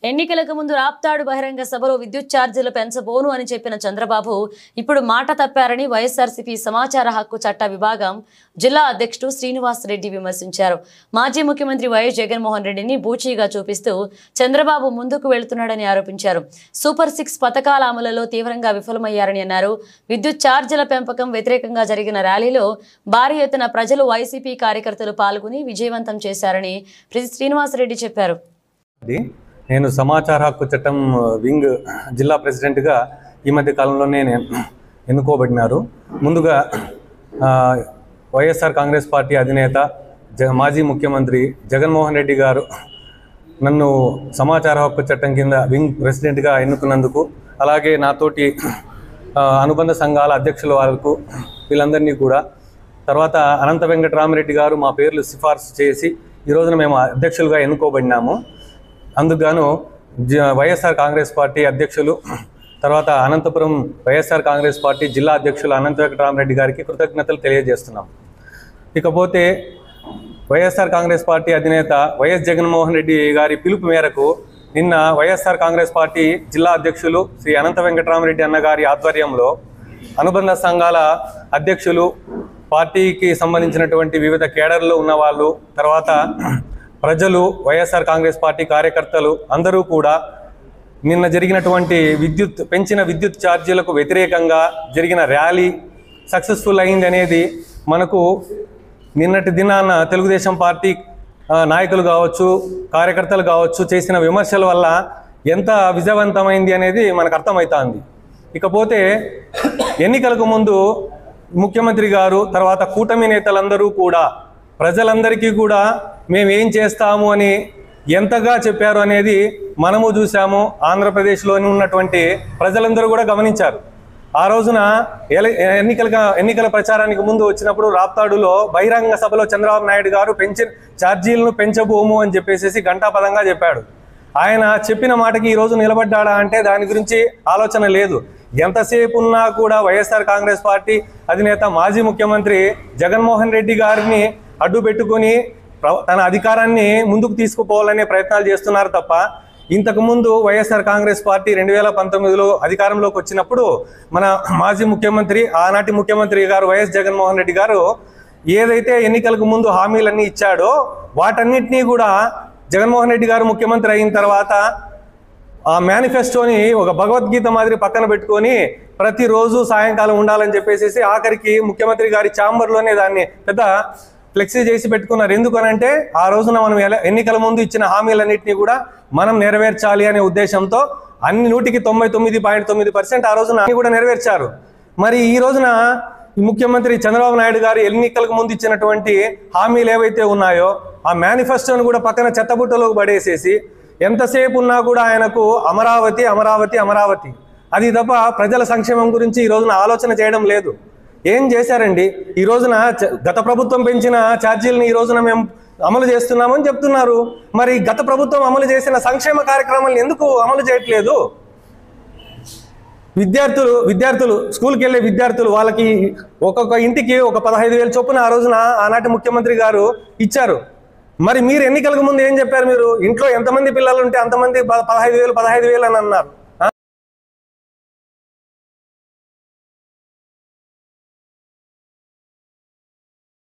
ఎన్నికలకు ముందు రాప్తాడు బహిరంగ సభలో విద్యుత్ ఛార్జీలు పెంచబోను అని చెప్పిన చంద్రబాబు ఇప్పుడు మాట తప్పారని వైఎస్ఆర్సీపీ సమాచార హక్కు చట్ట విభాగం జిల్లా అధ్యక్షుడు శ్రీనివాస్ రెడ్డి విమర్శించారు. మాజీ ముఖ్యమంత్రి వైఎస్ జగన్మోహన్ రెడ్డిని బూచీగా చూపిస్తూ చంద్రబాబు ముందుకు వెళ్తున్నాడని ఆరోపించారు. సూపర్ 6 పథకాల అమలులో తీవ్రంగా విఫలమయ్యారని అన్నారు. విద్యుత్ ఛార్జీల పెంపకం వ్యతిరేకంగా జరిగిన ర్యాలీలో భారీ ఎత్తున ప్రజలు వైసీపీ కార్యకర్తలు పాల్గొని విజయవంతం చేశారని శ్రీనివాస్ రెడ్డి చెప్పారు. నేను సమాచార హక్కు చట్టం వింగ్ జిల్లా ప్రెసిడెంట్గా ఈ మధ్య కాలంలోనే ఎన్నుకోబడినారు. ముందుగా వైఎస్ఆర్ కాంగ్రెస్ పార్టీ అధినేత మాజీ ముఖ్యమంత్రి జగన్మోహన్ రెడ్డి గారు నన్ను సమాచార హక్కు చట్టం కింద వింగ్ ప్రెసిడెంట్గా ఎన్నుకున్నందుకు, అలాగే నాతోటి అనుబంధ సంఘాల అధ్యక్షుల వాళ్ళకు వీళ్ళందరినీ కూడా, తర్వాత అనంత వెంకటరామరెడ్డి గారు మా పేర్లు సిఫార్సు చేసి ఈ రోజున మేము అధ్యక్షులుగా ఎన్నుకోబడినాము. అందుకు వైఎస్ఆర్ కాంగ్రెస్ పార్టీ అధ్యక్షులు, తర్వాత అనంతపురం వైఎస్ఆర్ కాంగ్రెస్ పార్టీ జిల్లా అధ్యక్షులు అనంత వెంకటరామరెడ్డి గారికి కృతజ్ఞతలు తెలియజేస్తున్నాం. ఇకపోతే వైఎస్ఆర్ కాంగ్రెస్ పార్టీ అధినేత వైఎస్ జగన్మోహన్ రెడ్డి గారి పిలుపు మేరకు నిన్న వైఎస్ఆర్ కాంగ్రెస్ పార్టీ జిల్లా అధ్యక్షులు శ్రీ అనంత వెంకటరామరెడ్డి అన్నగారి ఆధ్వర్యంలో అనుబంధ సంఘాల అధ్యక్షులు, పార్టీకి సంబంధించినటువంటి వివిధ కేడర్లు ఉన్నవాళ్ళు, తర్వాత ప్రజలు, వైఎస్ఆర్ కాంగ్రెస్ పార్టీ కార్యకర్తలు అందరూ కూడా నిన్న జరిగినటువంటి పెంచిన విద్యుత్ ఛార్జీలకు వ్యతిరేకంగా జరిగిన ర్యాలీ సక్సెస్ఫుల్ అయింది అనేది మనకు నిన్నటి దినాన తెలుగుదేశం పార్టీ నాయకులు కావచ్చు, కార్యకర్తలు కావచ్చు చేసిన విమర్శల వల్ల ఎంత విజయవంతమైంది అనేది మనకు అర్థమవుతుంది. ఇకపోతే ఎన్నికలకు ముందు ముఖ్యమంత్రి గారు, తర్వాత కూటమి నేతలందరూ కూడా ప్రజలందరికీ కూడా మేము ఏం చేస్తాము అని ఎంతగా చెప్పారు అనేది మనము చూసాము. ఆంధ్రప్రదేశ్లోని ఉన్నటువంటి ప్రజలందరూ కూడా గమనించారు. ఆ రోజున ఎన్నికల ప్రచారానికి ముందు వచ్చినప్పుడు రాప్తాడులో బహిరంగ సభలో చంద్రబాబు నాయుడు గారు ఛార్జీలను పెంచబోము అని చెప్పేసి ఘంటాపదంగా చెప్పాడు. ఆయన చెప్పిన మాటకి ఈరోజు నిలబడ్డాడా అంటే దాని గురించి ఆలోచన లేదు. ఎంతసేపు ఉన్నా కూడా వైఎస్ఆర్ కాంగ్రెస్ పార్టీ అధినేత మాజీ ముఖ్యమంత్రి జగన్మోహన్ రెడ్డి గారిని అడ్డు పెట్టుకొని తన అధికారాన్ని ముందుకు తీసుకుపోవాలనే ప్రయత్నాలు చేస్తున్నారు తప్ప, ఇంతకుముందు వైఎస్ఆర్ కాంగ్రెస్ పార్టీ 2019లో అధికారంలోకి వచ్చినప్పుడు మన మాజీ ముఖ్యమంత్రి, ఆనాటి ముఖ్యమంత్రి గారు వైఎస్ జగన్మోహన్ రెడ్డి గారు ఏదైతే ఎన్నికలకు ముందు హామీలన్నీ ఇచ్చాడో వాటన్నిటినీ కూడా జగన్మోహన్ రెడ్డి గారు ముఖ్యమంత్రి అయిన తర్వాత ఆ మేనిఫెస్టోని ఒక భగవద్గీత మాదిరి పక్కన పెట్టుకొని ప్రతిరోజు సాయంకాలం ఉండాలని చెప్పేసి ఆఖరికి ముఖ్యమంత్రి గారి ఛాంబర్లోనే దాన్ని పెద్ద ఫ్లెక్సీ చేసి పెట్టుకున్నారు. ఎందుకనంటే ఆ రోజున మనం ఎన్నికల ముందు ఇచ్చిన హామీలన్నింటినీ కూడా మనం నెరవేర్చాలి అనే ఉద్దేశంతో అన్ని 99.9% ఆ రోజున అన్ని కూడా నెరవేర్చారు. మరి ఈ రోజున ముఖ్యమంత్రి చంద్రబాబు నాయుడు గారు ఎన్నికలకు ముందు ఇచ్చినటువంటి హామీలు ఏవైతే ఉన్నాయో ఆ మేనిఫెస్టోను కూడా పక్కన చెత్తబుట్టలోకి పడేసేసి ఎంతసేపు ఉన్నా కూడా ఆయనకు అమరావతి అమరావతి అమరావతి, అది తప్ప ప్రజల సంక్షేమం గురించి ఈ రోజున ఆలోచన చేయడం లేదు. ఏం చేశారండి? ఈ రోజున గత ప్రభుత్వం పెంచిన ఛార్జీలను ఈ రోజున మేము అమలు చేస్తున్నామని చెప్తున్నారు. మరి గత ప్రభుత్వం అమలు చేసిన సంక్షేమ కార్యక్రమాలను ఎందుకు అమలు చేయట్లేదు? విద్యార్థులు స్కూల్కి వెళ్ళే విద్యార్థులు, వాళ్ళకి ఒక్కొక్క ఇంటికి ఒక 15,000 చొప్పున ఆ రోజున ఆనాటి ముఖ్యమంత్రి గారు ఇచ్చారు. మరి మీరు ఎన్నికలకు ముందు ఏం చెప్పారు? మీరు ఇంట్లో ఎంతమంది పిల్లలు ఉంటే అంతమంది 15,000 అని అన్నారు.